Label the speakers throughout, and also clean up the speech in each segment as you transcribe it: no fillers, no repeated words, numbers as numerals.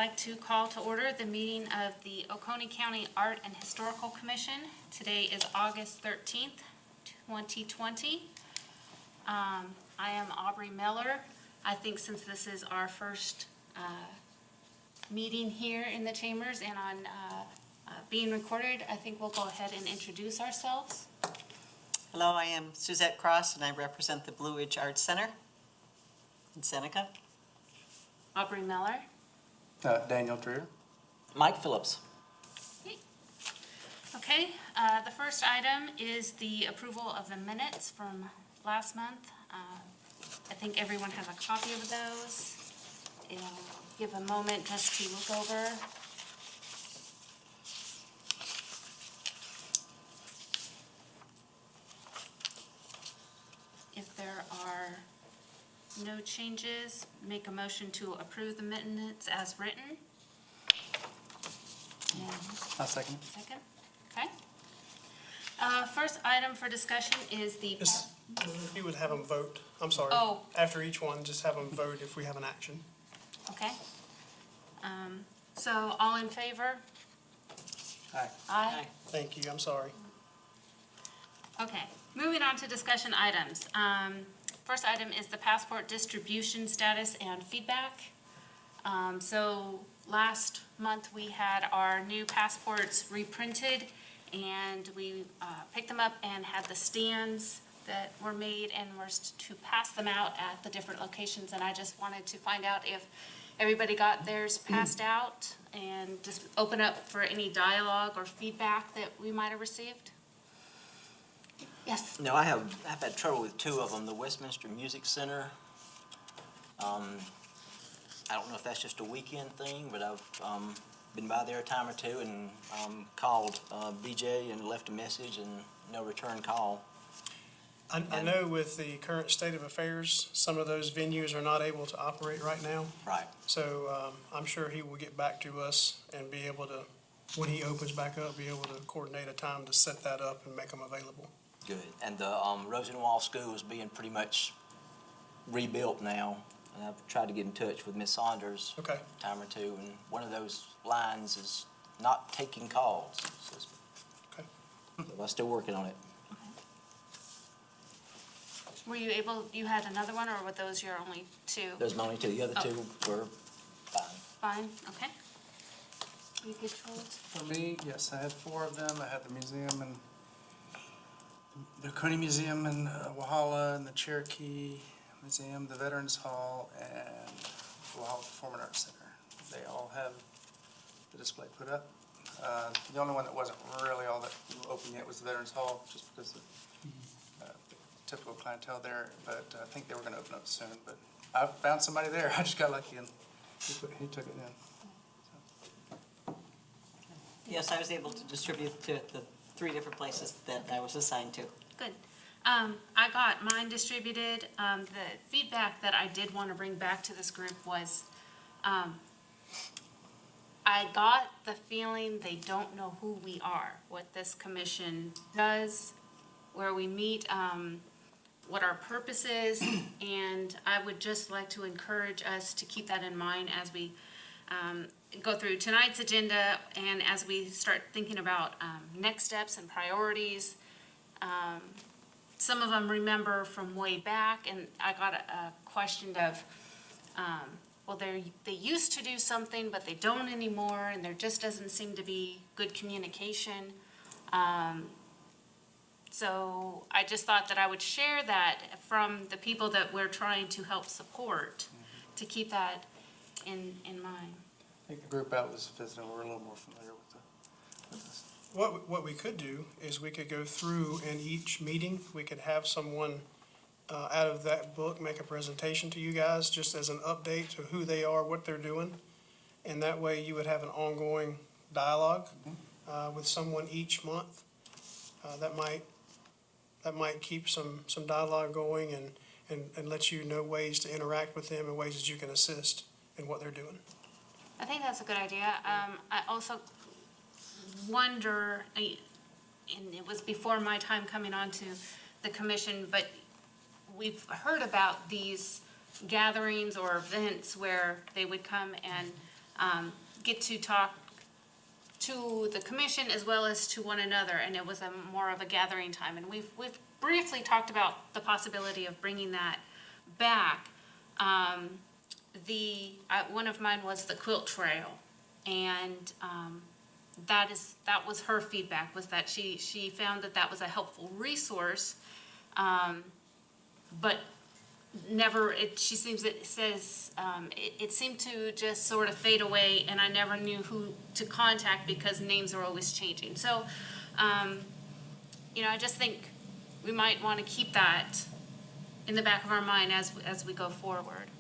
Speaker 1: I'd like to call to order the meeting of the Oconee County Art and Historical Commission. Today is August 13th, 2020. I am Aubrey Miller. I think since this is our first meeting here in the chambers and on being recorded, I think we'll go ahead and introduce ourselves.
Speaker 2: Hello, I am Suzette Cross, and I represent the Blue Ridge Arts Center in Seneca.
Speaker 1: Aubrey Miller.
Speaker 3: Daniel Drew.
Speaker 4: Mike Phillips.
Speaker 1: Okay, the first item is the approval of the minutes from last month. I think everyone has a copy of those. I'll give a moment just to look over. If there are no changes, make a motion to approve the minutes as written.
Speaker 3: I'll second.
Speaker 1: Second, okay. First item for discussion is the,
Speaker 5: If you would have them vote, I'm sorry.
Speaker 1: Oh.
Speaker 5: After each one, just have them vote if we have an action.
Speaker 1: okay. So all in favor?
Speaker 3: Aye.
Speaker 1: Aye.
Speaker 5: Thank you, I'm sorry.
Speaker 1: Okay, moving on to discussion items. First item is the passport distribution status and feedback. So last month we had our new passports reprinted and we picked them up and had the stands that were made and were to pass them out at the different locations. And I just wanted to find out if everybody got theirs passed out and just open up for any dialogue or feedback that we might have received. Yes.
Speaker 4: No, I've had trouble with two of them. The Westminster Music Center. I don't know if that's just a weekend thing, but I've been by there a time or two and called BJ and left a message and no return call.
Speaker 5: I know with the current state of affairs, some of those venues are not able to operate right now.
Speaker 4: Right.
Speaker 5: So I'm sure he will get back to us and be able to, when he opens back up, be able to coordinate a time to set that up and make them available.
Speaker 4: Good. And the Rosenwald School is being pretty much rebuilt now. And I've tried to get in touch with Miss Saunders
Speaker 5: Okay.
Speaker 4: a time or two, and one of those lines is not taking calls. So
Speaker 5: Okay.
Speaker 4: I'm still working on it.
Speaker 1: Were you able, you had another one, or were those your only two?
Speaker 4: Those are my only two. The other two were fine.
Speaker 1: Fine, okay. You good, Charles?
Speaker 3: For me, yes, I had 4 of them. I had the museum and the Oconee Museum in Walhalla, and the Cherokee Museum, the Veterans Hall, and Walhalla Performing Arts Center. They all have the display put up. The only one that wasn't really all that open yet was the Veterans Hall, just because of the typical clientele there, but I think they were going to open up soon. But I found somebody there. I just got lucky, and he took it in.
Speaker 2: Yes, I was able to distribute to the 3 different places that I was assigned to.
Speaker 1: Good. I got mine distributed. The feedback that I did want to bring back to this group was, I got the feeling they don't know who we are, what this commission does, where we meet, what our purpose is, and I would just like to encourage us to keep that in mind as we go through tonight's agenda and as we start thinking about next steps and priorities. Some of them remember from way back, and I got a question of, well, they used to do something, but they don't anymore, and there just doesn't seem to be good communication. So I just thought that I would share that from the people that we're trying to help support, to keep that in mind.
Speaker 3: I think the group out was visiting. We're a little more familiar with this.
Speaker 5: What we could do is we could go through in each meeting, we could have someone out of that book make a presentation to you guys, just as an update to who they are, what they're doing. And that way you would have an ongoing dialogue with someone each month. That might keep some dialogue going and let you know ways to interact with them and ways that you can assist in what they're doing.
Speaker 1: I think that's a good idea. I also wonder, and it was before my time coming on to the commission, but we've heard about these gatherings or events where they would come and get to talk to the commission as well as to one another, and it was more of a gathering time. And we've briefly talked about the possibility of bringing that back. One of mine was the Quilt Trail, and that was her feedback, was that she found that was a helpful resource, but it seemed to just sort of fade away, and I never knew who to contact because names are always changing. So, I just think we might want to keep that in the back of our mind as we go forward.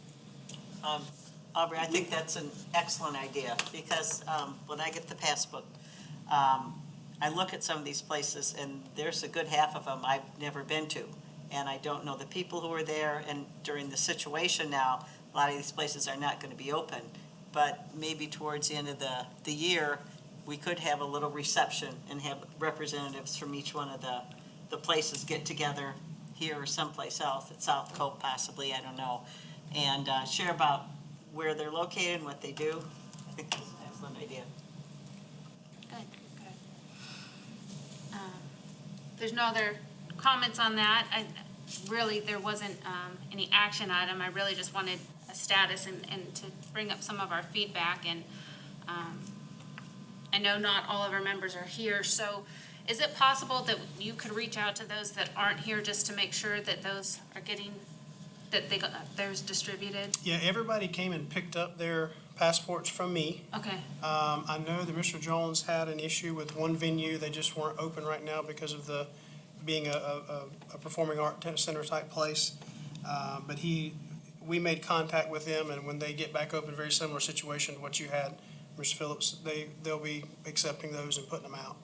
Speaker 2: Aubrey, I think that's an excellent idea, because when I get the passbook, I look at some of these places, and there's a good half of them I've never been to, and I don't know the people who are there, and during the situation now, a lot of these places are not going to be open, but maybe towards the end of the year, we could have a little reception and have representatives from each one of the places get together here or someplace else, at South Cove possibly, I don't know, and share about where they're located and what they do. I think that's an excellent idea.
Speaker 1: Good. There's no other comments on that. Really, there wasn't any action item. I really just wanted a status and to bring up some of our feedback. And I know not all of our members are here, so is it possible that you could reach out to those that aren't here just to make sure that those are getting, that theirs distributed?
Speaker 5: Yeah, everybody came and picked up their passports from me.
Speaker 1: Okay,
Speaker 5: I know that Mr. Jones had an issue with one venue. They just weren't open right now because of being a performing art center type place. But we made contact with them, and when they get back open, very similar situation to what you had, Mr. Phillips, they'll be accepting those and putting them out.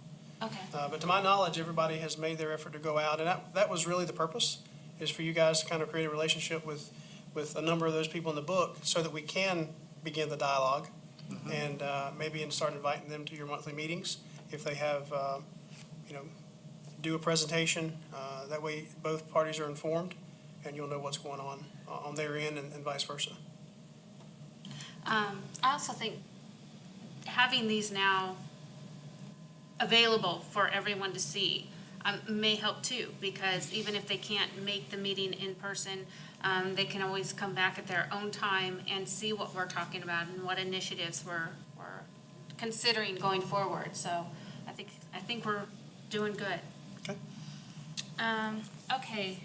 Speaker 1: okay.
Speaker 5: But to my knowledge, everybody has made their effort to go out, and that was really the purpose, is for you guys to kind of create a relationship with a number of those people in the book so that we can begin the dialogue and maybe start inviting them to your monthly meetings if they have, do a presentation. That way both parties are informed and you'll know what's going on their end and vice versa.
Speaker 1: I also think having these now available for everyone to see may help too, because even if they can't make the meeting in person, they can always come back at their own time and see what we're talking about and what initiatives we're considering going forward. So I think we're doing good.
Speaker 5: Okay.
Speaker 1: Okay.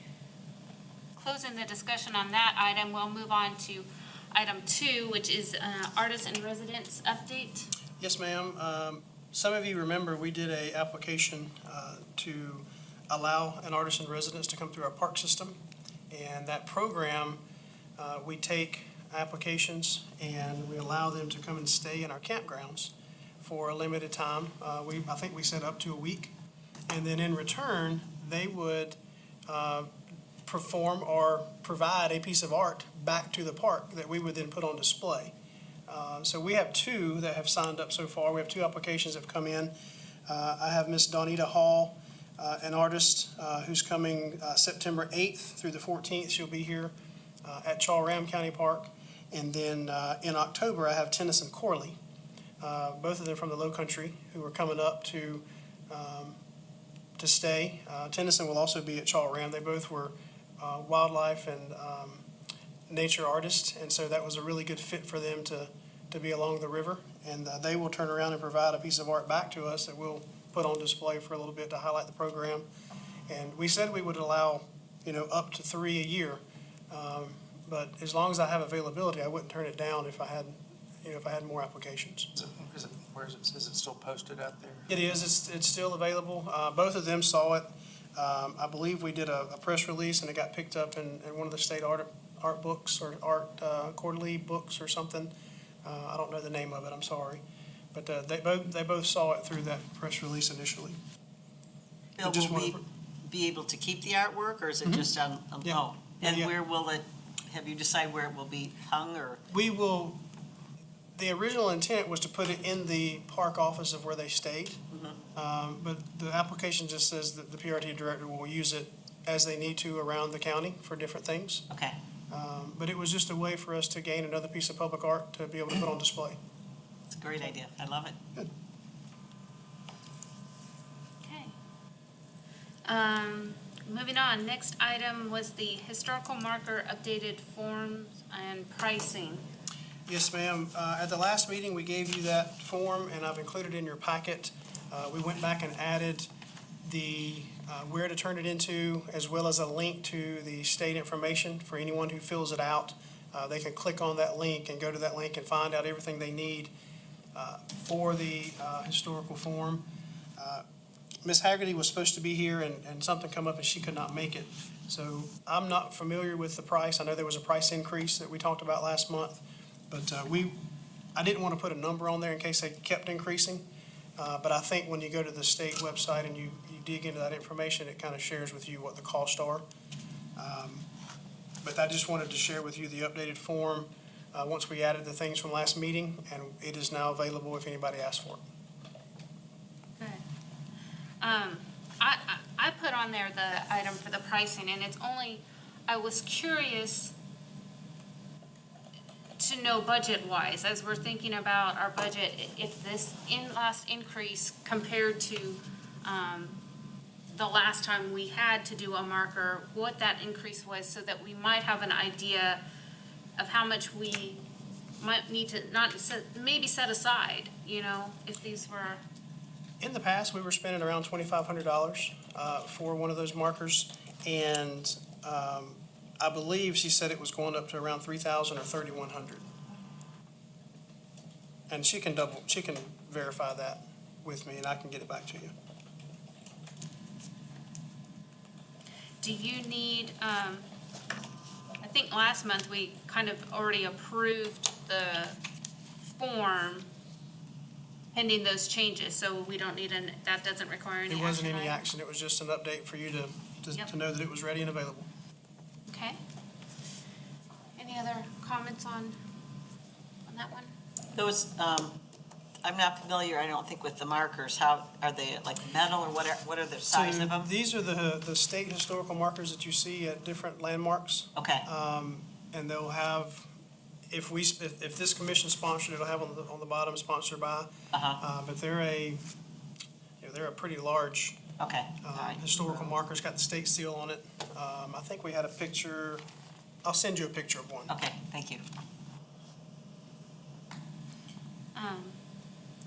Speaker 1: Closing the discussion on that item, we'll move on to item 2, which is artists and residents update.
Speaker 5: Yes, ma'am. Some of you remember we did a application to allow an artist in residence to come through our park system. And that program, we take applications and we allow them to come and stay in our campgrounds for a limited time. I think we said up to a week. And then in return, they would perform or provide a piece of art back to the park that we would then put on display. So we have 2 that have signed up so far. We have 2 applications that have come in. I have Miss Donita Hall, an artist who's coming September 8th through the 14th. She'll be here at Chaw-Ram County Park. And then in October, I have Tennyson Corley, both of them from the Low Country, who are coming up to stay. Tennyson will also be at Chaw-Ram. They both were wildlife and nature artists, and so that was a really good fit for them to be along the river. And they will turn around and provide a piece of art back to us that we'll put on display for a little bit to highlight the program. And we said we would allow, up to 3 a year. But as long as I have availability, I wouldn't turn it down if I had more applications.
Speaker 3: Is it still posted out there?
Speaker 5: It is. It's still available. Both of them saw it. I believe we did a press release, and it got picked up in one of the state art books or art quarterly books or something. I don't know the name of it. I'm sorry, but they both saw it through that press release initially.
Speaker 2: Bill, will we be able to keep the artwork, or is it just on
Speaker 5: Yeah.
Speaker 2: loan? And
Speaker 5: Yeah.
Speaker 2: where will it? Have you decided where it will be hung, or?
Speaker 5: We will. The original intent was to put it in the park office of where they stayed, but the application just says that the PRT director will use it as they need to around the county for different things.
Speaker 2: Okay.
Speaker 5: But it was just a way for us to gain another piece of public art to be able to put on display.
Speaker 2: It's a great idea. I love it.
Speaker 1: Okay. Moving on, next item was the historical marker updated forms and pricing.
Speaker 5: Yes, ma'am. At the last meeting, we gave you that form, and I've included in your packet. We went back and added the, where to turn it into, as well as a link to the state information for anyone who fills it out. They can click on that link and go to that link and find out everything they need for the historical form. Ms. Haggerty was supposed to be here, and something come up and she could not make it. So I'm not familiar with the price. I know there was a price increase that we talked about last month, but I didn't want to put a number on there in case they kept increasing. But I think when you go to the state website and you dig into that information, it kind of shares with you what the costs are. But I just wanted to share with you the updated form once we added the things from last meeting, and it is now available if anybody asks for it.
Speaker 1: Good. I put on there the item for the pricing, and it's only, I was curious to know budget-wise, as we're thinking about our budget, if this last increase compared to the last time we had to do a marker, what that increase was, so that we might have an idea of how much we might need to, maybe set aside, if these were.
Speaker 5: In the past, we were spending around $2,500 for one of those markers, and I believe she said it was going up to around $3,000 or $3,100. And she can verify that with me, and I can get it back to you.
Speaker 1: Do you need, I think last month we kind of already approved the form pending those changes, so we don't need that doesn't require any action.
Speaker 5: It wasn't any
Speaker 1: right?
Speaker 5: action, it was just an update for you
Speaker 1: Yep.
Speaker 5: to know that it was ready and available.
Speaker 1: Okay. Any other comments on that one?
Speaker 2: Those, I'm not familiar, I don't think, with the markers. How, are they like metal or what are the size of them?
Speaker 5: These are the state historical markers that you see at different landmarks.
Speaker 2: Okay,
Speaker 5: And they'll have, if this commission sponsored, it'll have on the bottom, sponsored by. But they're a pretty large
Speaker 2: okay, all right.
Speaker 5: historical marker. It's got the state seal on it. I think we had a picture. I'll send you a picture of one.
Speaker 2: Okay, thank you.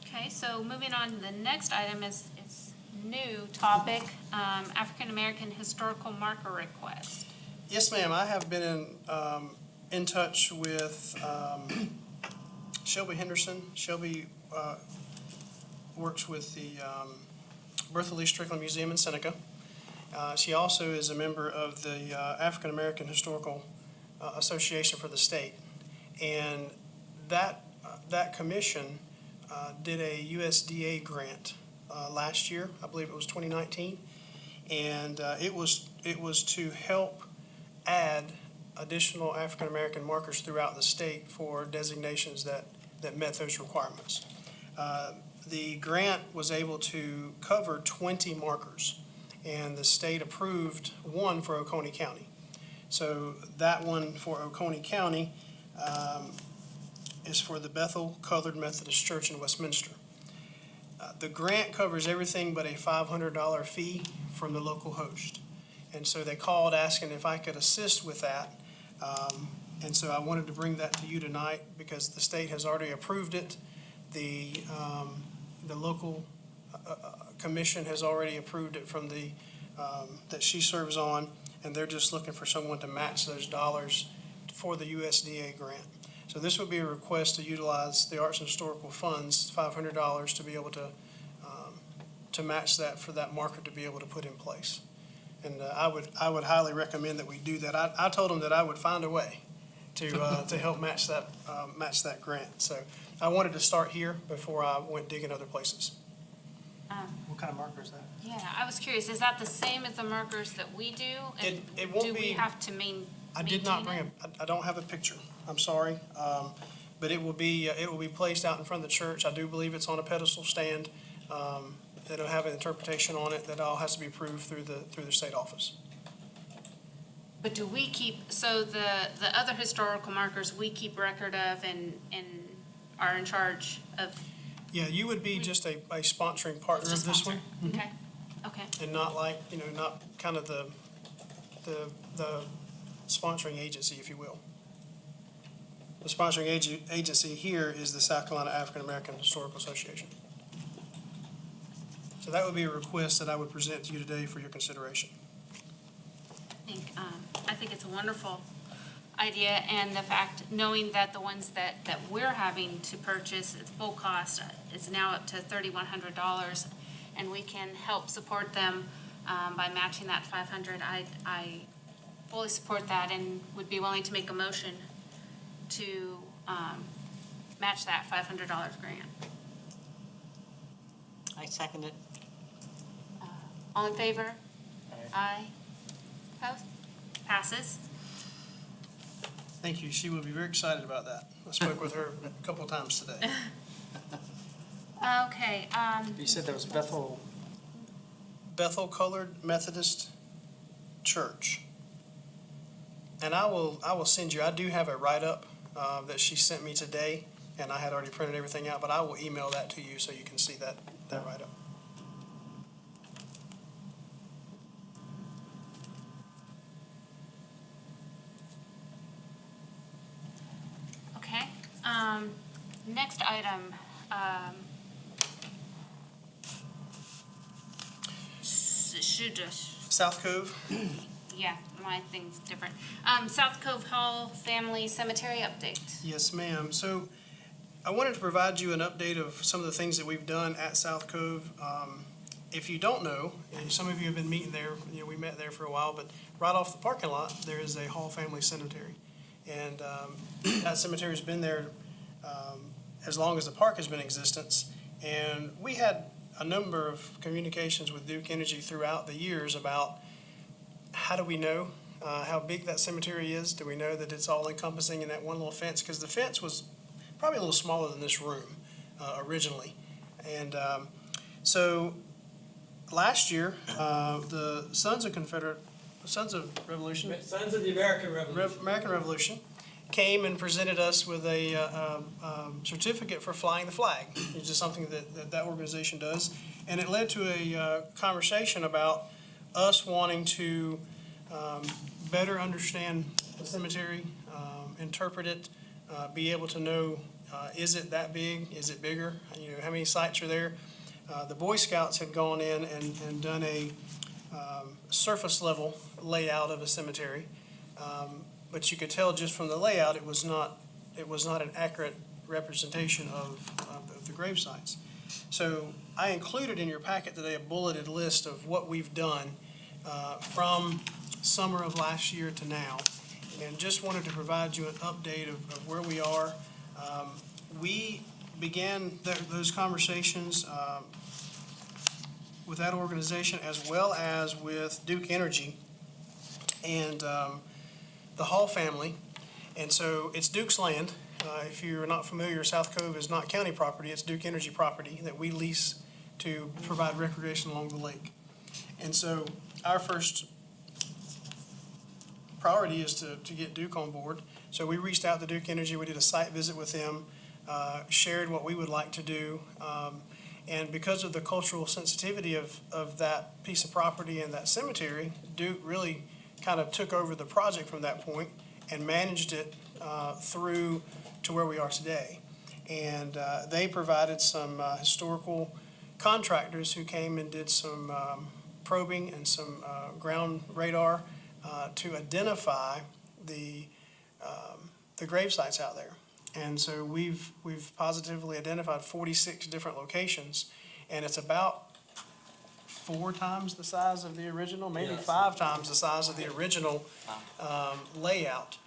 Speaker 1: Okay, so moving on to the next item is new topic, African American historical marker request.
Speaker 5: Yes, ma'am. I have been in touch with Shelby Henderson. Shelby works with the Bertha Lee Strickland Museum in Seneca. She also is a member of the African American Historical Association for the state. And that commission did a USDA grant last year. I believe it was 2019. And it was to help add additional African American markers throughout the state for designations that met those requirements. The grant was able to cover 20 markers, and the state approved one for Oconee County. So that one for Oconee County is for the Bethel Colored Methodist Church in Westminster. The grant covers everything but a $500 fee from the local host. And so they called asking if I could assist with that. And so I wanted to bring that to you tonight because the state has already approved it. The local commission has already approved it from the, that she serves on, and they're just looking for someone to match those dollars for the USDA grant. So this would be a request to utilize the Arts and Historical Funds, $500, to be able to match that for that marker to be able to put in place. And I would highly recommend that we do that. I told them that I would find a way to help match that grant. So I wanted to start here before I went digging other places. What kind of marker is that?
Speaker 1: Yeah, I was curious, is that the same as the markers that we do? And
Speaker 5: It won't
Speaker 1: do we
Speaker 5: be-
Speaker 1: have to maintain
Speaker 5: I did not bring
Speaker 1: it?
Speaker 5: I don't have a picture. I'm sorry. But it will be placed out in front of the church. I do believe it's on a pedestal stand. It'll have an interpretation on it that all has to be approved through the state office.
Speaker 1: But do we keep, so the other historical markers we keep record of and are in charge of.
Speaker 5: Yeah, you would be just a sponsoring partner of this one,
Speaker 1: Okay, okay,
Speaker 5: and not like, not kind of the sponsoring agency, if you will. The sponsoring agency here is the South Carolina African American Historical Association. So that would be a request that I would present to you today for your consideration.
Speaker 1: I think it's a wonderful idea, and the fact, knowing that the ones that we're having to purchase at full cost is now up to $3,100, and we can help support them by matching that $500. I fully support that and would be willing to make a motion to match that $500 grant.
Speaker 2: I second it.
Speaker 1: All in favor? Aye. Opposed? Passes.
Speaker 5: Thank you. She will be very excited about that. I spoke with her a couple of times today.
Speaker 1: Okay,
Speaker 3: You said that was Bethel.
Speaker 5: Bethel Colored Methodist Church. And I will send you, I do have a write-up that she sent me today, and I had already printed everything out, but I will email that to you so you can see that write-up.
Speaker 1: okay. Next item,
Speaker 5: South Cove,
Speaker 1: yeah, my thing's different. South Cove Hall Family Cemetery update.
Speaker 5: yes, ma'am. So I wanted to provide you an update of some of the things that we've done at South Cove. If you don't know, and some of you have been meeting there, we met there for a while, but right off the parking lot, there is a Hall Family Cemetery. And that cemetery's been there as long as the park has been in existence. And we had a number of communications with Duke Energy throughout the years about how do we know how big that cemetery is? Do we know that it's all encompassing in that one little fence? Because the fence was probably a little smaller than this room originally. And so last year, the Sons of Revolution,
Speaker 6: Sons of the American Revolution.
Speaker 5: American Revolution, came and presented us with a certificate for flying the flag. It's just something that organization does. And it led to a conversation about us wanting to better understand the cemetery, interpret it, be able to know, is it that big? Is it bigger? How many sites are there? The Boy Scouts had gone in and done a surface level layout of a cemetery. But you could tell just from the layout, it was not an accurate representation of the grave sites. So I included in your packet today a bulleted list of what we've done from summer of last year to now, and just wanted to provide you an update of where we are. We began those conversations with that organization as well as with Duke Energy and the Hall family. And so it's Duke's land. If you're not familiar, South Cove is not county property, it's Duke Energy property that we lease to provide recreation along the lake. And so our first priority is to get Duke on board. So we reached out to Duke Energy, we did a site visit with them, shared what we would like to do. And because of the cultural sensitivity of that piece of property and that cemetery, Duke really kind of took over the project from that point and managed it through to where we are today. And they provided some historical contractors who came and did some probing and some ground radar to identify the grave sites out there. And so we've positively identified 46 different locations, and it's about 4 times the size of the original, maybe
Speaker 6: Yes.
Speaker 5: 5 times the size of the original layout.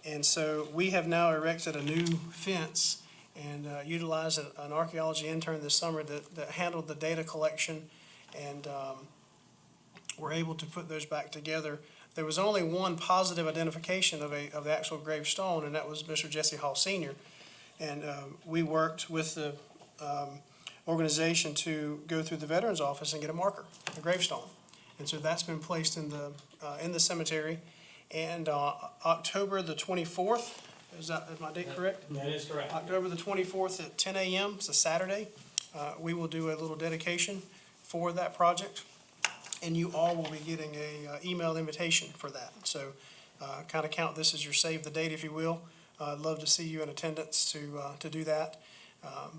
Speaker 5: And so we have now erected a new fence and utilized an archaeology intern this summer that handled the data collection, and we're able to put those back together. There was only one positive identification of the actual gravestone, and that was Mr. Jesse Hall Sr. And we worked with the organization to go through the Veterans Office and get a marker, a gravestone. And so that's been placed in the cemetery. And October the 24th, Is my date correct?
Speaker 6: That is correct.
Speaker 5: October the 24th at 10 a.m., it's a Saturday. We will do a little dedication for that project, and you all will be getting a email invitation for that. So kind of count this as your save the date, if you will. I'd love to see you in attendance to do that.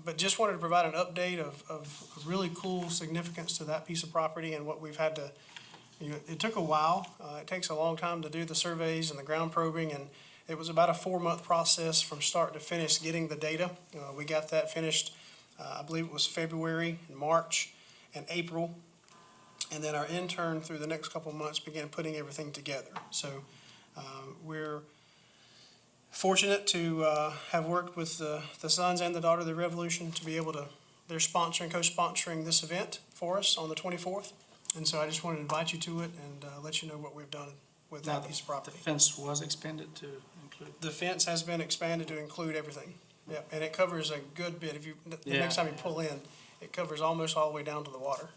Speaker 5: But just wanted to provide an update of really cool significance to that piece of property and what we've had to, it took a while. It takes a long time to do the surveys and the ground probing, and it was about a 4-month process from start to finish getting the data. We got that finished, I believe it was February and March and April. And then our intern through the next couple of months began putting everything together. So we're fortunate to have worked with the sons and the daughter of the Revolution to be able to, they're sponsoring, co-sponsoring this event for us on the 24th. And so I just wanted to invite you to it and let you know what we've done with that piece of
Speaker 3: The
Speaker 5: property.
Speaker 3: fence was expanded to include.
Speaker 5: The fence has been expanded to include everything. Yep, and it covers a good bit. If you, the
Speaker 3: Yeah.
Speaker 5: next time you pull in, it covers almost all the way down to the water.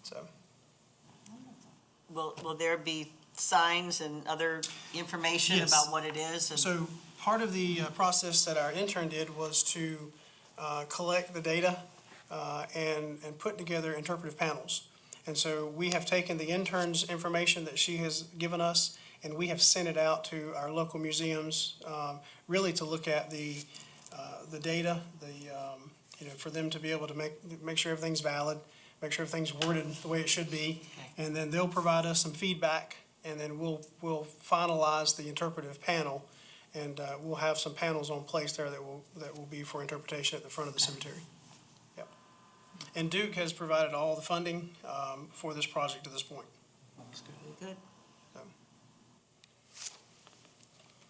Speaker 5: So,
Speaker 2: Will there be signs and other information
Speaker 5: Yes.
Speaker 2: about what it is? And
Speaker 5: so part of the process that our intern did was to collect the data and put together interpretive panels. And so we have taken the intern's information that she has given us, and we have sent it out to our local museums, really to look at the data, for them to be able to make sure everything's valid, make sure everything's worded the way it should be. And then they'll provide us some feedback, and then we'll finalize the interpretive panel. And we'll have some panels on place there that will be for interpretation at the front of the cemetery. Yep. And Duke has provided all the funding for this project at this point.
Speaker 2: Good.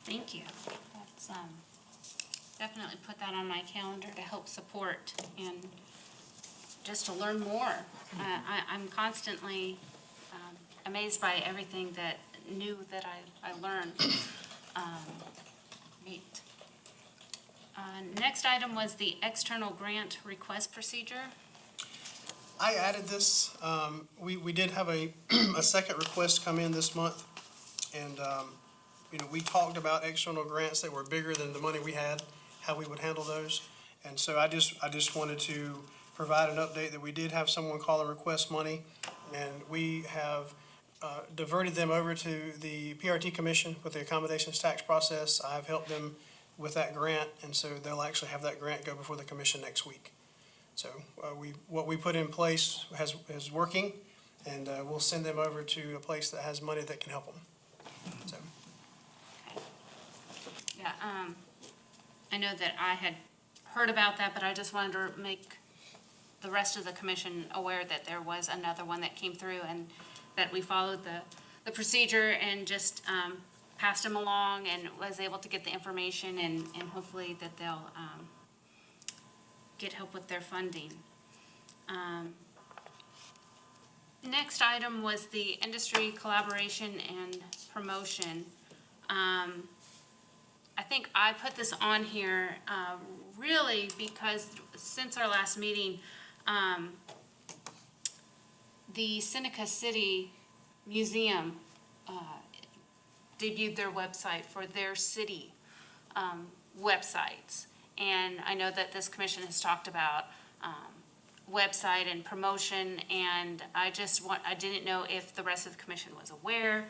Speaker 1: Thank you. That's, definitely put that on my calendar to help support and just to learn more. I'm constantly amazed by everything that new that I learned. Neat. Next item was the external grant request procedure.
Speaker 5: I added this. We did have a second request come in this month. And, we talked about external grants that were bigger than the money we had, how we would handle those. And so I just wanted to provide an update that we did have someone call and request money. And we have diverted them over to the PRT Commission with the accommodations tax process. I've helped them with that grant, and so they'll actually have that grant go before the commission next week. So what we put in place is working, and we'll send them over to a place that has money that can help them. So.
Speaker 1: Yeah, I know that I had heard about that, but I just wanted to make the rest of the commission aware that there was another one that came through and that we followed the procedure and just passed them along and was able to get the information and hopefully that they'll get help with their funding. Next item was the industry collaboration and promotion. I think I put this on here really because since our last meeting, the Seneca City Museum debuted their website for their city websites. And I know that this commission has talked about website and promotion, and I didn't know if the rest of the commission was aware.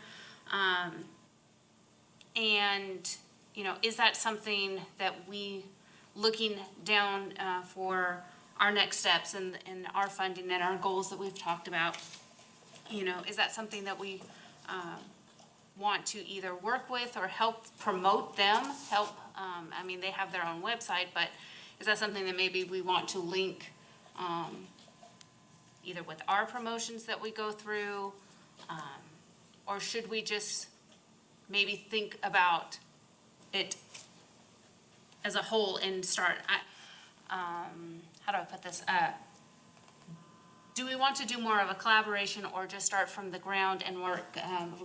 Speaker 1: And, is that something that we, looking down for our next steps and our funding and our goals that we've talked about, is that something that we want to either work with or help promote them, they have their own website, but is that something that maybe we want to link either with our promotions that we go through, or should we just maybe think about it as a whole and start, how do I put this? Do we want to do more of a collaboration or just start from the ground and work,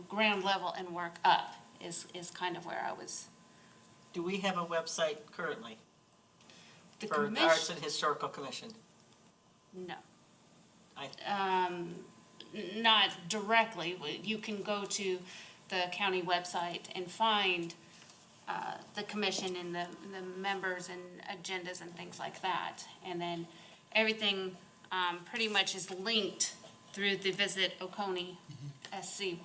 Speaker 1: ground level and work up is kind of where I was.
Speaker 2: Do we have a website currently
Speaker 1: The
Speaker 2: for the Arts and Historical Commission?
Speaker 1: No.
Speaker 2: I-
Speaker 1: Not directly. You can go to the county website and find the commission and the members and agendas and things like that. And then everything pretty much is linked through the Visit Oconee SC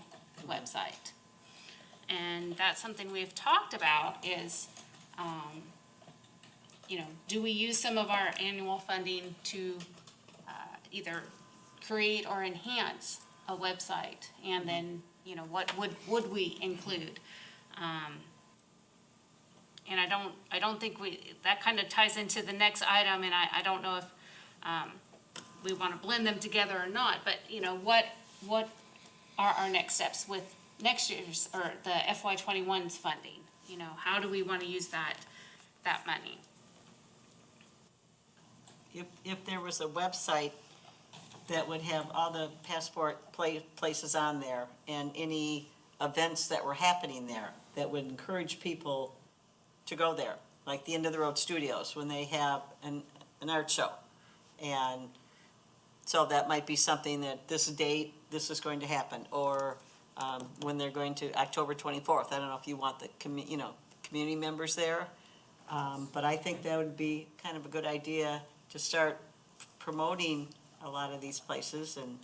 Speaker 1: website. And that's something we've talked about is, do we use some of our annual funding to either create or enhance a website? And then, what would we include? And I don't think that kind of ties into the next item, and I don't know if we want to blend them together or not, but, what are our next steps with next year's, or the FY '21's funding? How do we want to use that money?
Speaker 2: If there was a website that would have all the passport places on there and any events that were happening there, that would encourage people to go there, like the End of the Road Studios, when they have an art show. And so that might be something that this date, this is going to happen, or when they're going to October 24th. I don't know if you want the community members there, but I think that would be kind of a good idea to start promoting a lot of these places and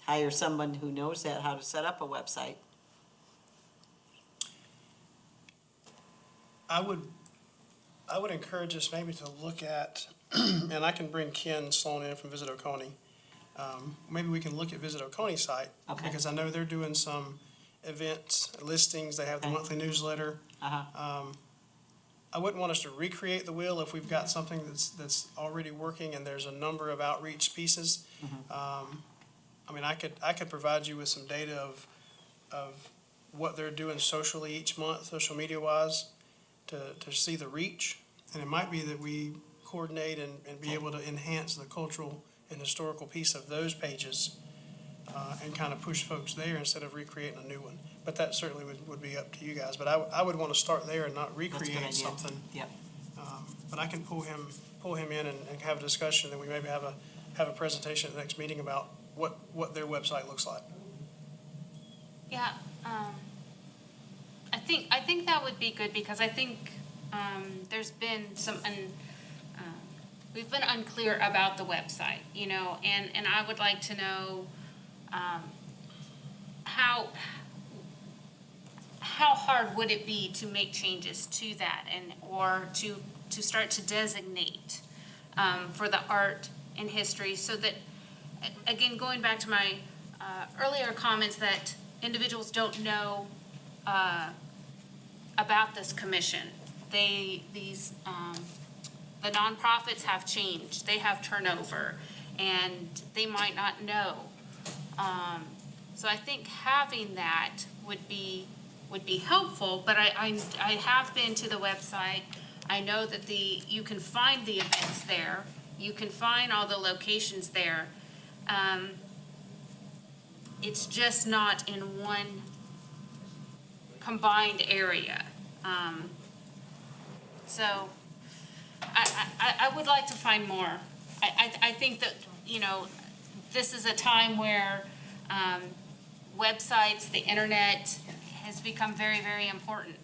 Speaker 2: hire someone who knows how to set up a website.
Speaker 5: I would encourage us maybe to look at, and I can bring Ken Sloan in from Visit Oconee. Maybe we can look at Visit Oconee's site.
Speaker 2: Okay.
Speaker 5: Because I know they're doing some events, listings, they have the
Speaker 2: Okay.
Speaker 5: monthly newsletter. I wouldn't want us to recreate the wheel if we've got something that's already working and there's a number of outreach pieces. I could provide you with some data of what they're doing socially each month, social media wise, to see the reach. And it might be that we coordinate and be able to enhance the cultural and historical piece of those pages and kind of push folks there instead of recreating a new one. But that certainly would be up to you guys. But I would want to start there and not
Speaker 2: That's a good
Speaker 5: recreate
Speaker 2: idea.
Speaker 5: something.
Speaker 2: Yep.
Speaker 5: But I can pull him in and have a discussion, and we maybe have a presentation at the next meeting about what their website looks like.
Speaker 1: Yeah, I think that would be good, because I think there's been we've been unclear about the website, and I would like to know how hard would it be to make changes to that, or to start to designate for the art and history, so that, again, going back to my earlier comments, that individuals don't know about this commission. The nonprofits have changed, they have turnover, and they might not know. So I think having that would be helpful, but I have been to the website. I know that you can find the events there, you can find all the locations there. It's just not in one combined area. So I would like to find more. I think that, this is a time where websites, the internet has become very, very important.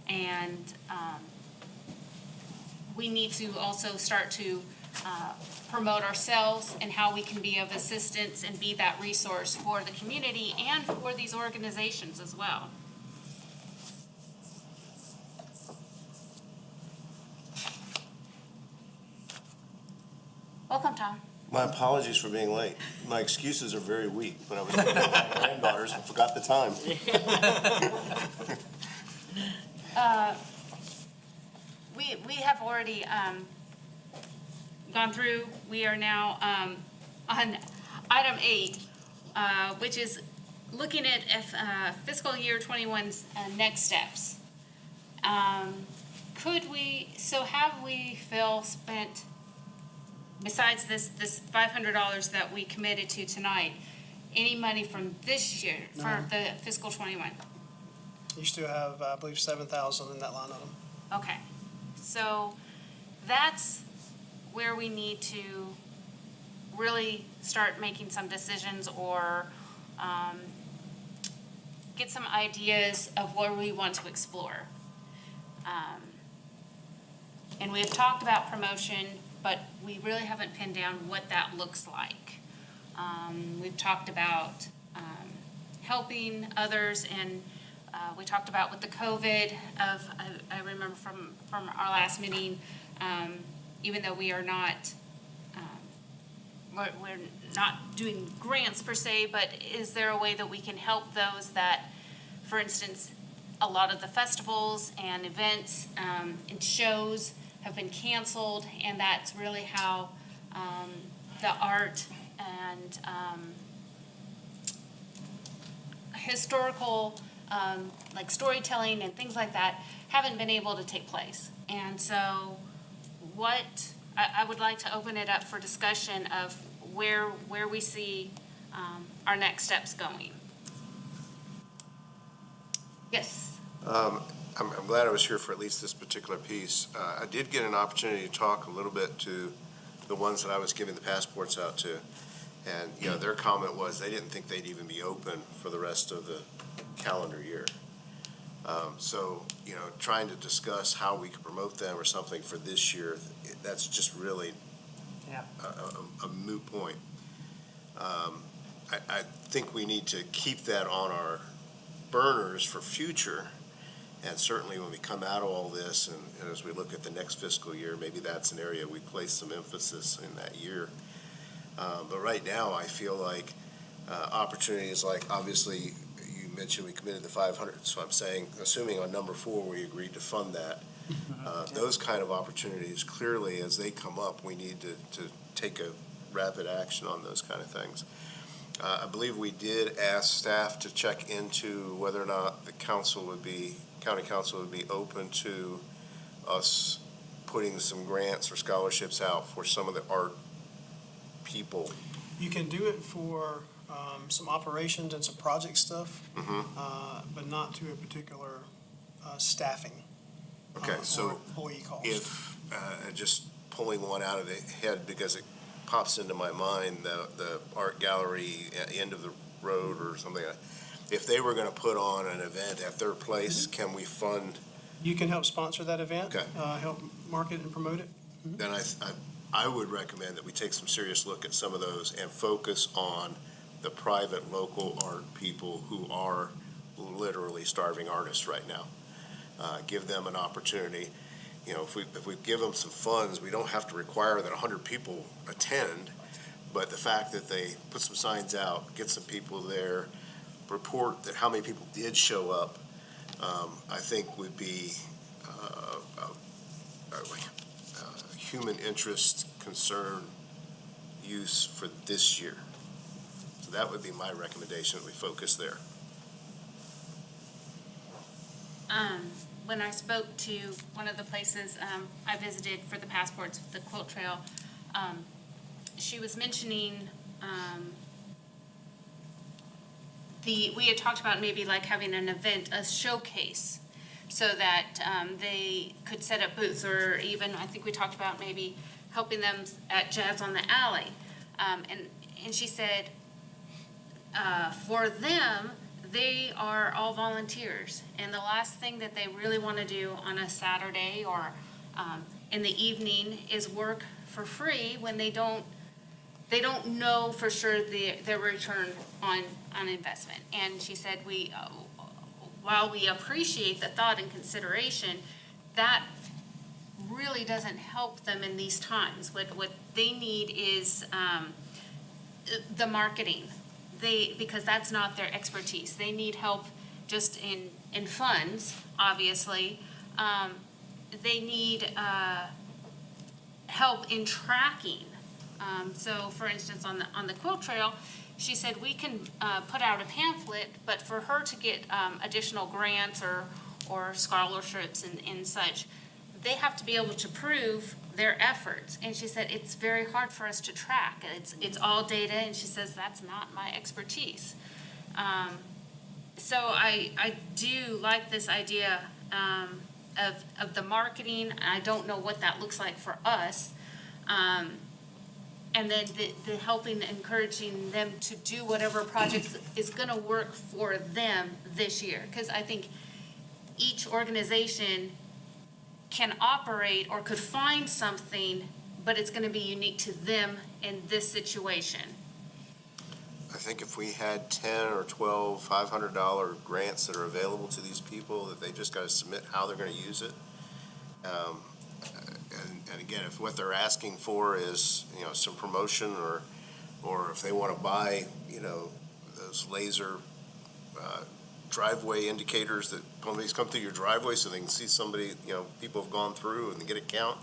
Speaker 1: And we need to also start to promote ourselves and how we can be of assistance and be that resource for the community and for these organizations as well. Welcome, Tom.
Speaker 7: My apologies for being late. My excuses are very weak, but I was with my granddaughters and forgot the time.
Speaker 1: We have already gone through. We are now on item 8, which is looking at fiscal year 21's next steps. Have we, Phil, spent, besides this $500 that we committed to tonight, any money from this year for the fiscal 21?
Speaker 5: You still have, I believe, 7,000 in that line item.
Speaker 1: Okay, so that's where we need to really start making some decisions, or get some ideas of where we want to explore. And we've talked about promotion, but we really haven't pinned down what that looks like. We've talked about helping others, and we talked about with the COVID I remember from our last meeting, even though we are not, we're not doing grants per se, but is there a way that we can help those that, for instance, a lot of the festivals and events and shows have been canceled, and that's really how the art and historical, like storytelling and things like that, haven't been able to take place. And so I would like to open it up for discussion of where we see our next steps going. Yes.
Speaker 7: I'm glad I was here for at least this particular piece. I did get an opportunity to talk a little bit to the ones that I was giving the passports out to. And, you know, their comment was they didn't think they'd even be open for the rest of the calendar year. So, you know, trying to discuss how we could promote them or something for this year, that's just really
Speaker 3: Yeah.
Speaker 7: a moot point. I think we need to keep that on our burners for future. And certainly when we come out of all this and as we look at the next fiscal year, maybe that's an area we place some emphasis in that year. But right now, I feel like opportunities like, obviously, you mentioned we committed the 500, so I'm saying, assuming on number 4, we agreed to fund that. Those kind of opportunities, clearly, as they come up, we need to take a rapid action on those kind of things. I believe we did ask staff to check into whether or not the county council would be open to us putting some grants or scholarships out for some of the art people.
Speaker 5: You can do it for some operations and some project stuff, but not to a particular staffing.
Speaker 7: Okay,
Speaker 5: or
Speaker 7: so
Speaker 5: employee cost.
Speaker 7: if, just pulling one out of the head because it pops into my mind, the art gallery at the end of the road or something, if they were gonna put on an event at their place, can we fund?
Speaker 5: You can help sponsor that event.
Speaker 7: Okay.
Speaker 5: Help market and promote it.
Speaker 7: Then I would recommend that we take some serious look at some of those and focus on the private local art people who are literally starving artists right now. Give them an opportunity. You know, if we give them some funds, we don't have to require that 100 people attend, but the fact that they put some signs out, get some people there, report that how many people did show up, I think would be human interest concern use for this year. So that would be my recommendation, that we focus there.
Speaker 1: When I spoke to one of the places I visited for the passports, the Quilt Trail, she was mentioning we had talked about maybe like having an event, a showcase, so that they could set up booths, or even, I think we talked about maybe helping them at Jazz on the Alley. And she said, for them, they are all volunteers, and the last thing that they really want to do on a Saturday or in the evening is work for free when they don't know for sure their return on investment. And she said, while we appreciate the thought and consideration, that really doesn't help them in these times. What they need is the marketing. Because that's not their expertise. They need help just in funds, obviously. They need help in tracking. So for instance, on the Quilt Trail, she said we can put out a pamphlet, but for her to get additional grants or scholarships and such, they have to be able to prove their efforts. And she said it's very hard for us to track. It's all data, and she says that's not my expertise. So I do like this idea of the marketing. I don't know what that looks like for us. And then the helping, encouraging them to do whatever projects is gonna work for them this year. Because I think each organization can operate or could find something, but it's gonna be unique to them in this situation.
Speaker 7: I think if we had 10 or 12 $500 grants that are available to these people, that they just got to submit how they're going to use it. And again, if what they're asking for is, some promotion, or if they want to buy, those laser driveway indicators that police come through your driveway so they can see somebody, people have gone through and get a count,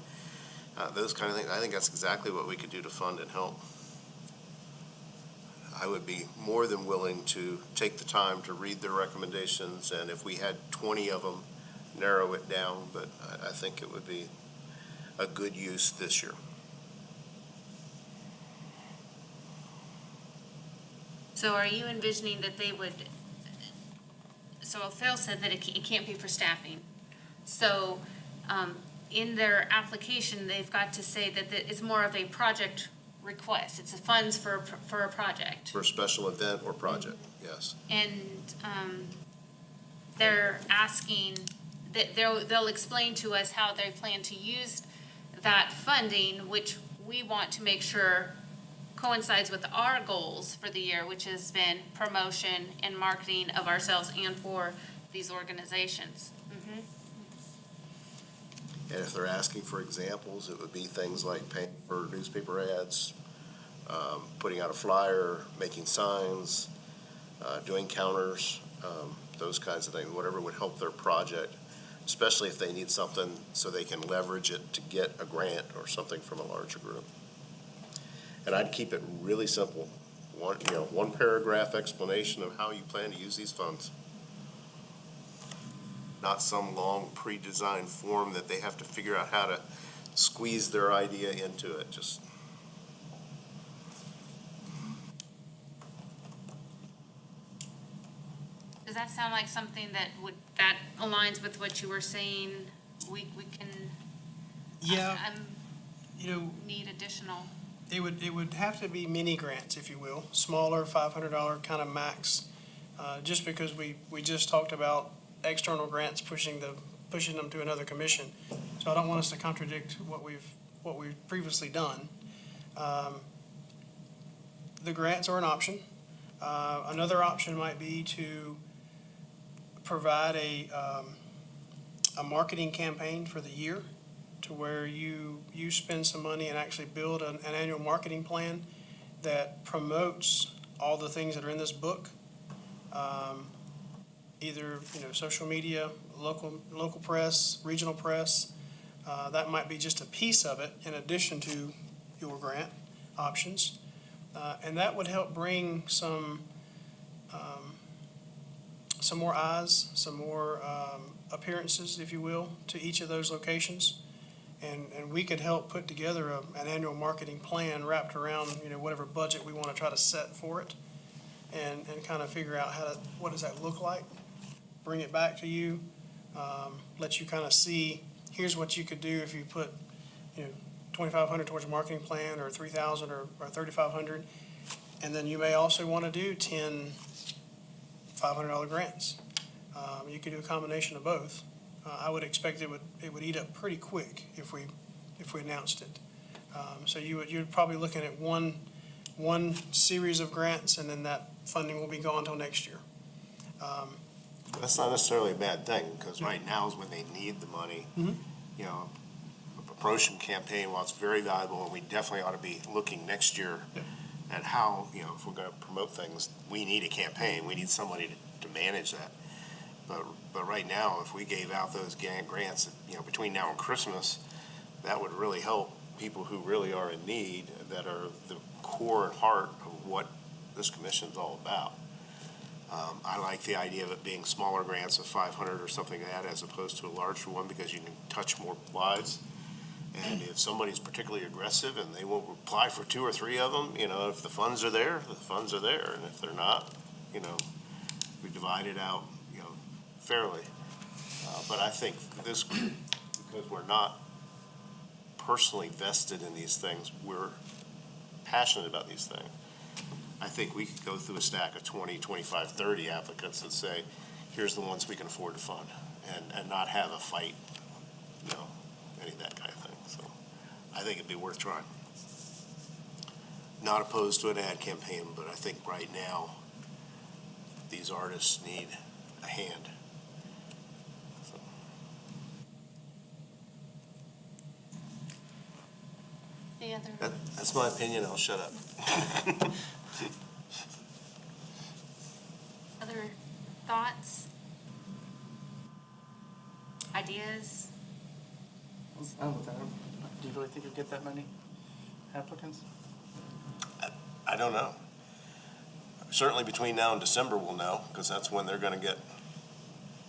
Speaker 7: those kind of things, I think that's exactly what we could do to fund and help. I would be more than willing to take the time to read their recommendations, and if we had 20 of them, narrow it down, but I think it would be a good use this year.
Speaker 1: So are you envisioning that they would, so Phil said that it can't be for staffing. So, in their application, they've got to say that it's more of a project request. It's a funds for a project.
Speaker 7: For a special event or project, yes.
Speaker 1: And, they're asking, that they'll explain to us how they plan to use that funding, which we want to make sure coincides with our goals for the year, which has been promotion and marketing of ourselves and for these organizations.
Speaker 7: And if they're asking for examples, it would be things like paying for newspaper ads, putting out a flyer, making signs, doing counters, those kinds of things, whatever would help their project, especially if they need something so they can leverage it to get a grant or something from a larger group. And I'd keep it really simple. One paragraph explanation of how you plan to use these funds. Not some long pre-designed form that they have to figure out how to squeeze their idea into it. Just
Speaker 1: Does that sound like something that aligns with what you were saying? We can,
Speaker 5: Yeah,
Speaker 1: need additional.
Speaker 5: it would have to be mini grants, if you will, smaller, $500 kind of max. Just because we just talked about external grants pushing them to another commission. So I don't want us to contradict what we've previously done. The grants are an option. Another option might be to provide a marketing campaign for the year, to where you spend some money and actually build an annual marketing plan that promotes all the things that are in this book. Either, social media, local press, regional press. That might be just a piece of it in addition to your grant options. And that would help bring some more eyes, some more appearances, if you will, to each of those locations. And we could help put together an annual marketing plan wrapped around, whatever budget we want to try to set for it, and kind of figure out what does that look like, bring it back to you, let you kind of see, here's what you could do if you put, $2,500 towards a marketing plan, or $3,000 or $3,500. And then you may also want to do 10 $500 grants. You could do a combination of both. I would expect it would eat up pretty quick if we announced it. So you're probably looking at one series of grants, and then that funding will be gone until next year.
Speaker 7: that's not necessarily a bad thing, because right now is when they need the money. A promotion campaign, while it's very valuable, and we definitely ought to be looking next year at how, if we're going to promote things, we need a campaign. We need somebody to manage that. But right now, if we gave out those grants, between now and Christmas, that would really help people who really are in need, that are the core and heart of what this commission's all about. I like the idea of it being smaller grants of 500 or something like that, as opposed to a larger one, because you can touch more lives. And if somebody's particularly aggressive and they won't apply for 2 or 3 of them, if the funds are there, the funds are there. And if they're not, we divide it out, fairly. But I think this group, because we're not personally vested in these things, we're passionate about these things. I think we could go through a stack of 20, 25, 30 applicants and say, here's the ones we can afford to fund, and not have a fight, any of that kind of thing. So I think it'd be worth trying. Not opposed to an ad campaign, but I think right now, these artists need a hand. So.
Speaker 1: Any other?
Speaker 7: That's my opinion, I'll shut up.
Speaker 1: Other thoughts? Ideas?
Speaker 3: What's done with that? Do you really think you'll get that many applicants?
Speaker 7: I don't know. Certainly between now and December, we'll know, because that's when they're gonna get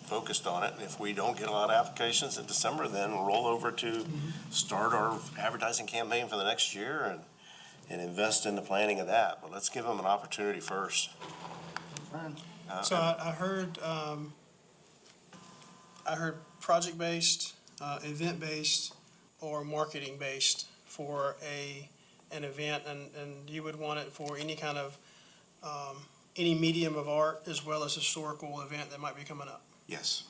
Speaker 7: focused on it. And if we don't get a lot of applications in December, then we'll roll over to start our advertising campaign for the next year and invest in the planning of that. But let's give them an opportunity first.
Speaker 3: Fine.
Speaker 5: So I heard project-based, event-based, or marketing-based for an event, and you would want it for any kind of, any medium of art as well as historical event that might be coming up.
Speaker 7: Yes.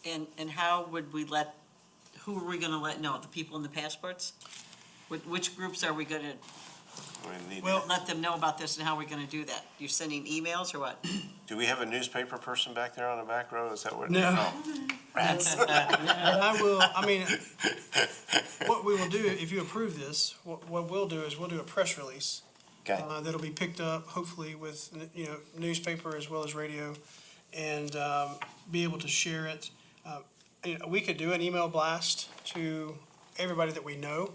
Speaker 2: And how would we who are we gonna let know? The people in the passports? Which groups are we gonna
Speaker 5: Well-
Speaker 2: let them know about this, and how are we gonna do that? You're sending emails or what?
Speaker 7: Do we have a newspaper person back there on the back row? Is that what?
Speaker 5: No.
Speaker 7: Oh, rats.
Speaker 5: But what we will do, if you approve this, what we'll do is we'll do a press release.
Speaker 7: Okay.
Speaker 5: That'll be picked up hopefully with, newspaper as well as radio, and, be able to share it. We could do an email blast to everybody that we know.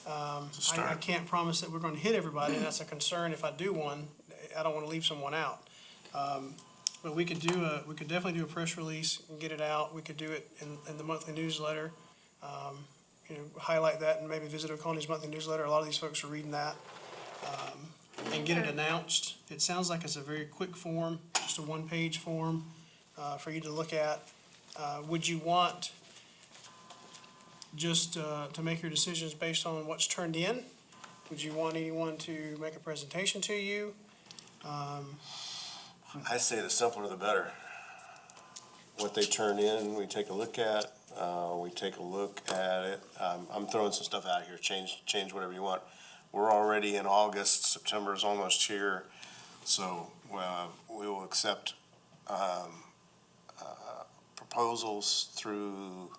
Speaker 5: I
Speaker 7: start.
Speaker 5: can't promise that we're gonna hit everybody, and that's a concern if I do one. I don't wanna leave someone out. But we could definitely do a press release and get it out. We could do it in the monthly newsletter. Highlight that and maybe visit Oconee's monthly newsletter. A lot of these folks are reading that. And get it announced. It sounds like it's a very quick form, just a one-page form, for you to look at. Would you want just, to make your decisions based on what's turned in? Would you want anyone to make a presentation to you?
Speaker 7: I say the simpler the better. What they turn in, we take a look at, it. I'm throwing some stuff out here, change whatever you want. We're already in August, September's almost here, so, we will accept, proposals through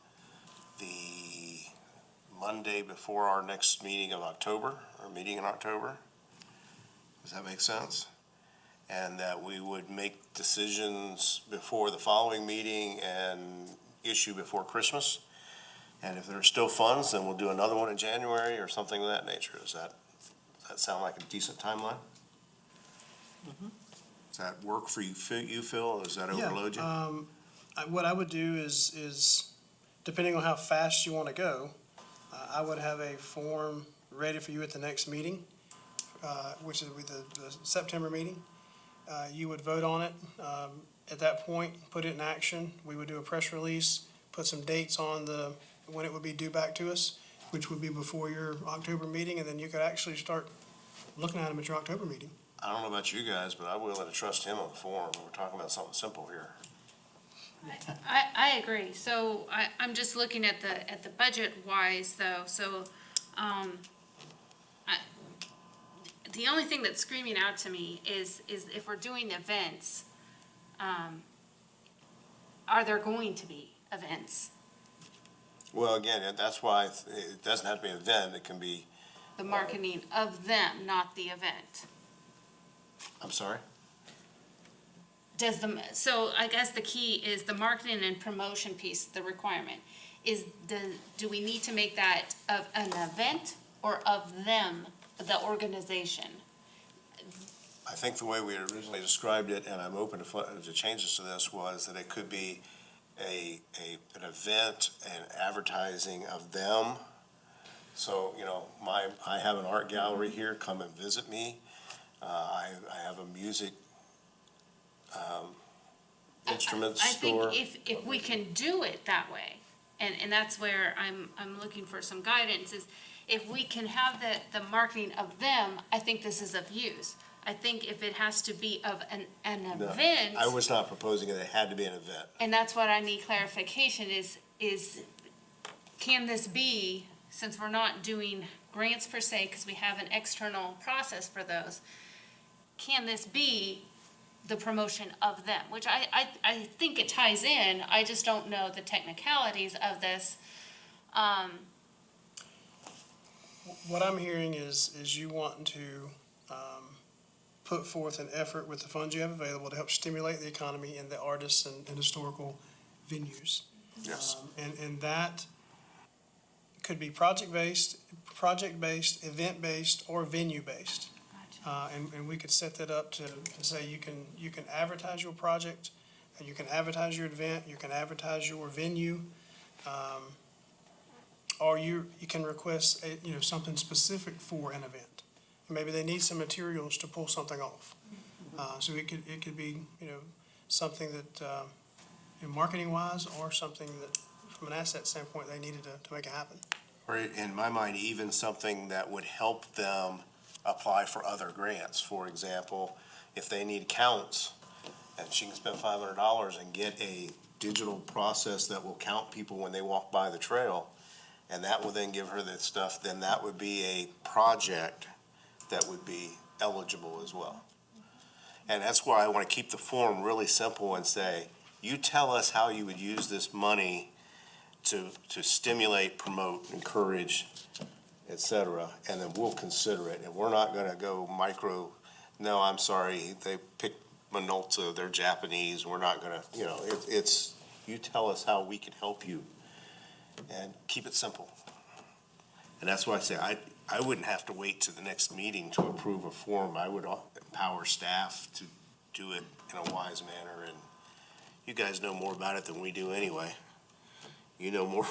Speaker 7: the Monday before our next meeting of October, or meeting in October. Does that make sense? And that we would make decisions before the following meeting and issue before Christmas. And if there's still funds, then we'll do another one in January or something of that nature. Does that sound like a decent timeline? Does that work for you, Phil, or does that overload you?
Speaker 5: What I would do is, depending on how fast you want to go, I would have a form ready for you at the next meeting, which is with the September meeting. You would vote on it. At that point, put it in action. We would do a press release, put some dates on when it would be due back to us, which would be before your October meeting, and then you could actually start looking at them at your October meeting.
Speaker 7: I don't know about you guys, but I'm willing to trust him on the form. We're talking about something simple here.
Speaker 1: I agree. So I'm just looking at the budget wise though, so, the only thing that's screaming out to me is if we're doing events, are there going to be events?
Speaker 7: Well, again, that's why it doesn't have to be an event. It can be,
Speaker 1: The marketing of them, not the event.
Speaker 7: I'm sorry?
Speaker 1: So I guess the key is the marketing and promotion piece, the requirement, do we need to make that of an event or of them, the organization?
Speaker 7: I think the way we originally described it, and I'm open to changes to this, was that it could be an event and advertising of them. So, I have an art gallery here, come and visit me. I have a music instrument store.
Speaker 1: I think if we can do it that way, and that's where I'm looking for some guidance, is if we can have the marketing of them, I think this is of use. I think if it has to be of an
Speaker 7: No,
Speaker 1: event.
Speaker 7: I was not proposing it had to be an event.
Speaker 1: And that's what I need clarification is can this be, since we're not doing grants per se, because we have an external process for those, can this be the promotion of them? Which I think it ties in, I just don't know the technicalities of this.
Speaker 5: What I'm hearing is you wanting to put forth an effort with the funds you have available to help stimulate the economy in the artists and historical venues.
Speaker 7: Yes.
Speaker 5: And that could be project-based, event-based, or venue-based. And we could set that up to say you can advertise your project, and you can advertise your event, you can advertise your venue, or you can request something specific for an event. Maybe they need some materials to pull something off. So it could be something that marketing wise, or something that from an asset standpoint they needed to make it happen.
Speaker 7: Or in my mind, even something that would help them apply for other grants. For example, if they need counts, and she can spend $500 and get a digital process that will count people when they walk by the trail, and that will then give her the stuff, then that would be a project that would be eligible as well. And that's why I want to keep the form really simple and say, you tell us how you would use this money to stimulate, promote, encourage, et cetera, and then we'll consider it. And we're not gonna go micro, no, I'm sorry, they picked Minolta, they're Japanese, we're not gonna, it's, you tell us how we can help you. And keep it simple. And that's why I say, I wouldn't have to wait to the next meeting to approve a form. I would empower staff to do it in a wise manner, and you guys know more about it than we do anyway. You know more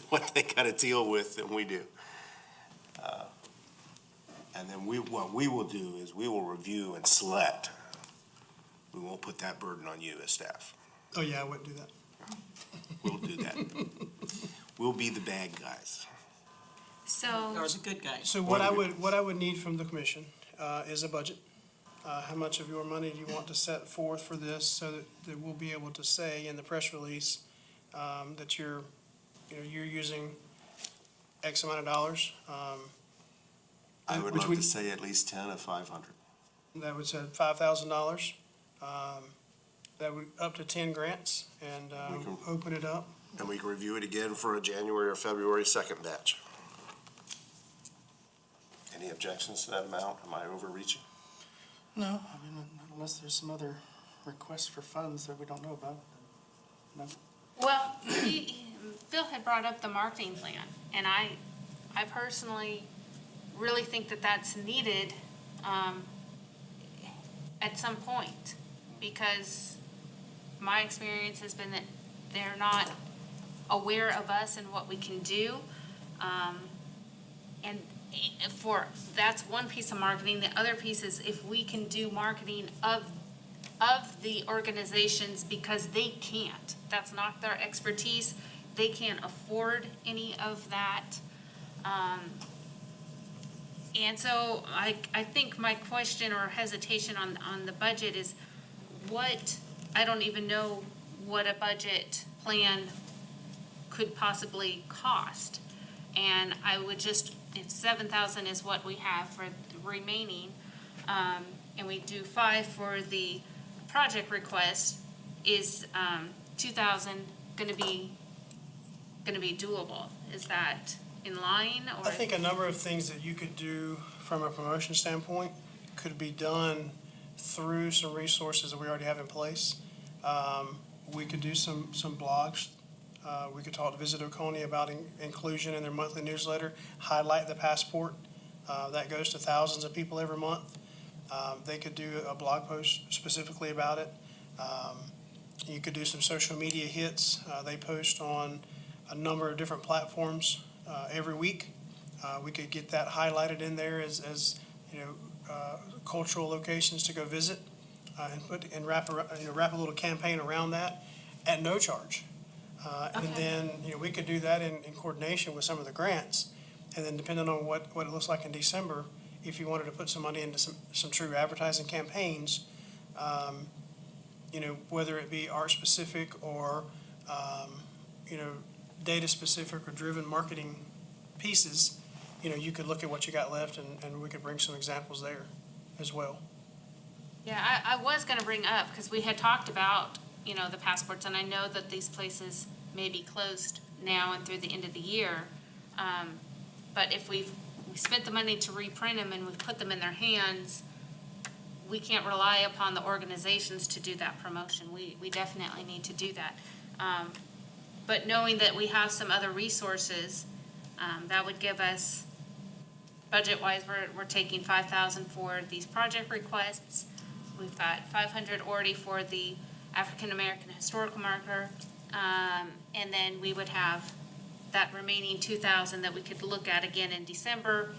Speaker 7: what they gotta deal with than we do. And then what we will do is we will review and select. We won't put that burden on you as staff.
Speaker 5: Oh, yeah, I wouldn't do that.
Speaker 7: We'll do that. We'll be the bad guys.
Speaker 1: So,
Speaker 2: Or the good guys.
Speaker 5: So what I would need from the commission is a budget. How much of your money do you want to set forth for this, so that we'll be able to say in the press release that you're using X amount of dollars.
Speaker 7: I would
Speaker 5: Which
Speaker 7: love
Speaker 5: we-
Speaker 7: to say at least 10 of 500.
Speaker 5: That would say $5,000. That would up to 10 grants, and
Speaker 7: We can-
Speaker 5: open it up.
Speaker 7: And we can review it again for a January or February 2nd batch. Any objections to that amount? Am I overreaching?
Speaker 3: No, I mean, unless there's some other requests for funds that we don't know about, then no.
Speaker 1: well, Bill had brought up the marketing plan, and I personally really think that that's needed at some point, because my experience has been that they're not aware of us and what we can do. And that's one piece of marketing. The other piece is if we can do marketing of the organizations, because they can't. That's not their expertise. They can't afford any of that. And so I think my question or hesitation on the budget is I don't even know what a budget plan could possibly cost. And I would just, if 7,000 is what we have for the remaining, and we do 5 for the project request, is 2,000 gonna be doable? Is that in line, or?
Speaker 5: I think a number of things that you could do from a promotion standpoint could be done through some resources that we already have in place. We could do some blogs. We could talk to Visit Oconee about inclusion in their monthly newsletter, highlight the passport. That goes to thousands of people every month. They could do a blog post specifically about it. You could do some social media hits. They post on a number of different platforms every week. We could get that highlighted in there as cultural locations to go visit, and wrap a little campaign around that at no charge. And
Speaker 1: Okay.
Speaker 5: then, we could do that in coordination with some of the grants. And then depending on what it looks like in December, if you wanted to put some money into some true advertising campaigns, whether it be art-specific or, data-specific or driven marketing pieces, you could look at what you got left and we could bring some examples there as well.
Speaker 1: Yeah, I was gonna bring up, because we had talked about, the passports, and I know that these places may be closed now and through the end of the year. But if we spent the money to reprint them and we put them in their hands, we can't rely upon the organizations to do that promotion. We definitely need to do that. But knowing that we have some other resources, that would give us, budget-wise, we're taking 5,000 for these project requests. We've got 500 already for the African American historical marker. And then we would have that remaining 2,000 that we could look at again in December.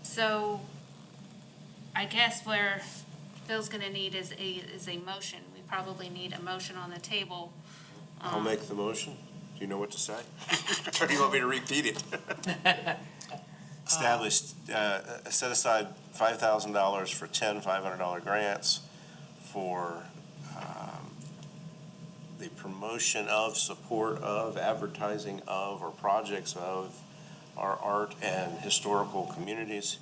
Speaker 1: So I guess where Phil's gonna need is a motion. We probably need a motion on the table.
Speaker 7: I'll make the motion. Do you know what to say? Or do you want me to repeat it? Set aside $5,000 for 10 $500 grants for the promotion of, support of, advertising of, or projects of our art and historical communities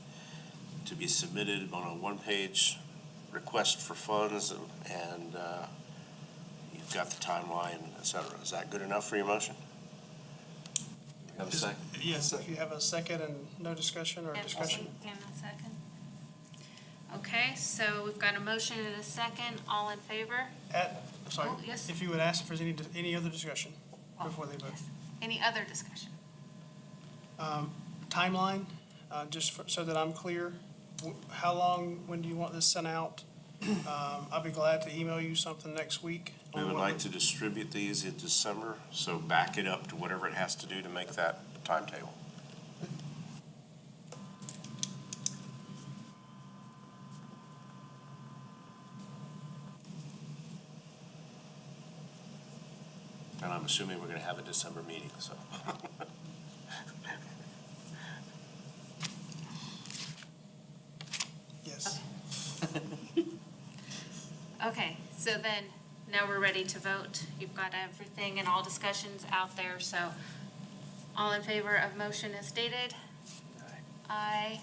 Speaker 7: to be submitted on a one-page request for funds, and you've got the timeline, et cetera. Is that good enough for your motion? Have a second?
Speaker 5: Yes, if you have a second and no discussion or discussion.
Speaker 1: And a second. Okay, so we've got a motion and a second. All in favor?
Speaker 5: Sorry,
Speaker 1: Oh, yes.
Speaker 5: if you would ask if there's any other discussion before they vote.
Speaker 1: Yes. Any other discussion?
Speaker 5: Timeline, so that I'm clear, when do you want this sent out? I'll be glad to email you something next week.
Speaker 7: We would like to distribute these in December, so back it up to whatever it has to do to make that timetable. And I'm assuming we're gonna have a December meeting, so.
Speaker 5: Yes.
Speaker 1: Okay, so then, now we're ready to vote. You've got everything and all discussions out there, so all in favor of motion as stated? Aye.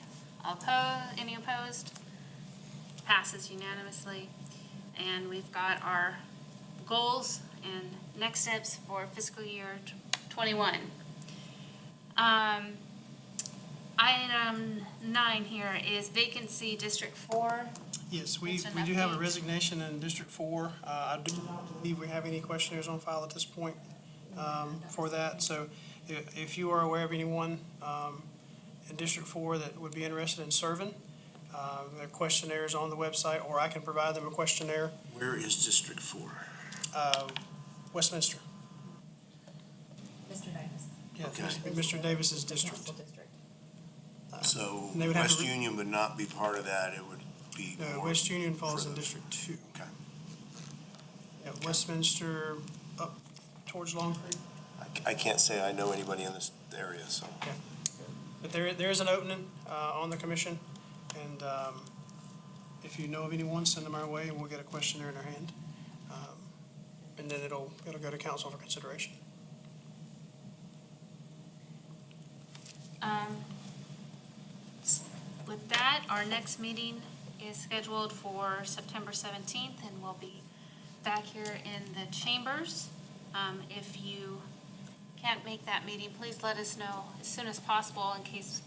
Speaker 1: Any opposed? Passes unanimously. And we've got our goals and next steps for fiscal year '21. Item 9 here is vacancy District 4.
Speaker 5: Yes, we
Speaker 1: It's an
Speaker 5: do have a
Speaker 1: update.
Speaker 5: resignation in District 4. I do not believe we have any questionnaires on file at this point for that. So if you are aware of anyone in District 4 that would be interested in serving, there are questionnaires on the website, or I can provide them a questionnaire.
Speaker 7: Where is District 4?
Speaker 5: Westminster.
Speaker 8: Mr. Davis.
Speaker 5: Yeah,
Speaker 7: Okay.
Speaker 5: Mr. Davis's district.
Speaker 8: Council district.
Speaker 7: So
Speaker 5: And they would have
Speaker 7: West
Speaker 5: to
Speaker 7: Union would not be part of that, it would be
Speaker 5: No,
Speaker 7: more
Speaker 5: West Union falls in
Speaker 7: further.
Speaker 5: District 2.
Speaker 7: Okay.
Speaker 5: Yeah, Westminster up towards Long Creek.
Speaker 7: I can't say I know anybody in this area, so.
Speaker 5: But there is an opening on the commission, and if you know of anyone, send them our way, and we'll get a questionnaire in our hand. And then it'll go to council for consideration.
Speaker 1: With that, our next meeting is scheduled for September 17th, and we'll be back here in the chambers. If you can't make that meeting, please let us know as soon as possible in case,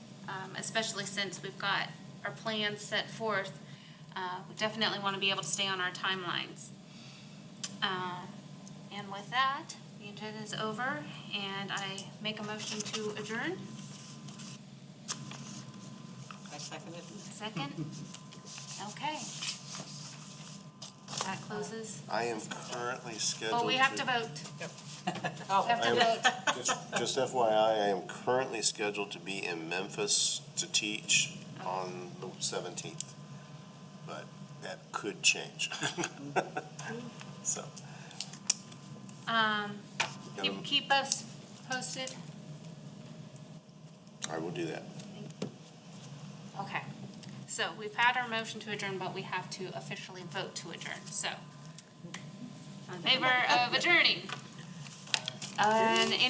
Speaker 1: especially since we've got our plans set forth. We definitely want to be able to stay on our timelines. And with that, the agenda is over, and I make a motion to adjourn.
Speaker 2: I second it.
Speaker 1: Second? Okay. That closes.
Speaker 7: I am currently scheduled
Speaker 1: Oh, we have to vote.
Speaker 2: Oh,
Speaker 1: We have to vote.
Speaker 7: Just FYI, I am currently scheduled to be in Memphis to teach on the 17th. But that could change. So,
Speaker 1: Keep us posted.
Speaker 7: I will do that.
Speaker 1: Okay. So we've had our motion to adjourn, but we have to officially vote to adjourn, so. In favor of adjourning? And any